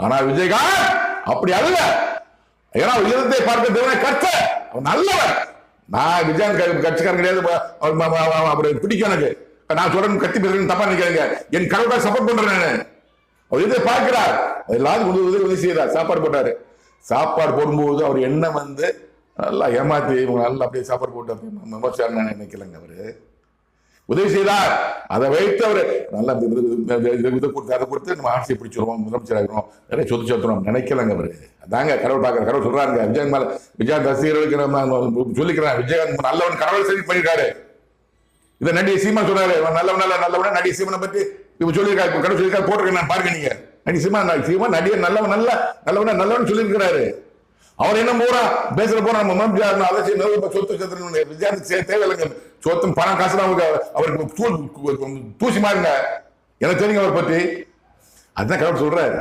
ஆனா விஜயகாந்த் அப்படி அல்ல. ஏன்னா உயரத்தை பார்க்க தேவனை கற்ற அவன் நல்லவன். நான் விஜயகாந்த் கட்சிக்காரன் கிடையாது, அப்படி பிடிக்கும் எனக்கு. நான் சொல்றேன் கத்தி பேசுறேன் தப்பா நினைக்காதீங்க. என் கடவுளை சப்போர்ட் பண்றேன் நான். அவர் இதை பார்க்கிறார், எல்லாரும் உதவி செய்யறார். சாப்பாடு போட்டாரு. சாப்பாடு போடும்போது அவர் என்ன வந்து நல்லா ஏமாத்தி இவங்க நல்லா அப்படியே சாப்பாடு போட்டு நான் நினைக்கலங்க. அவரு உதவி செய்தார். அதை வைத்து அவர் நல்லா இதை கொடுத்து அதை கொடுத்து நம்ம ஆட்சியை பிடிச்சிருவோம், முதலமைச்சராகிறோம், நிறைய சொத்து சொத்துறோம் நினைக்கலங்க. அவரு அதாங்க கடவுள் பார்க்குற. கடவுள் சொல்றாங்க விஜயகாந்த் மேல, விஜயகாந்த் ரசிகர்களுக்கு நம்ம சொல்லிக்கிறேன், விஜயகாந்த் நல்லவன், கடவுள் சரி பண்ணிருக்காரு. இதை நடிகை சீமா சொல்றாரு, நல்லவன நடிகை சீமனை பத்தி இப்ப சொல்லியிருக்காரு. கடவுள் சொல்லியிருக்காரு, போட்டிருக்கேன் நான் பாருங்க. நீங்க நடிகை சீமா நடிகர் நல்லவன் சொல்லியிருக்கிறாரு. அவர் என்ன போறா பேசுற போறா அதை சொத்து சொத்து விஜயகாந்த் தேவையில்லைங்க. சொத்தும் பணம் காசு அவருக்கு தூசி மாறுங்க. எனக்கு தெரியுங்க அவர் பத்தி. அதுதான் கடவுள் சொல்றாரு.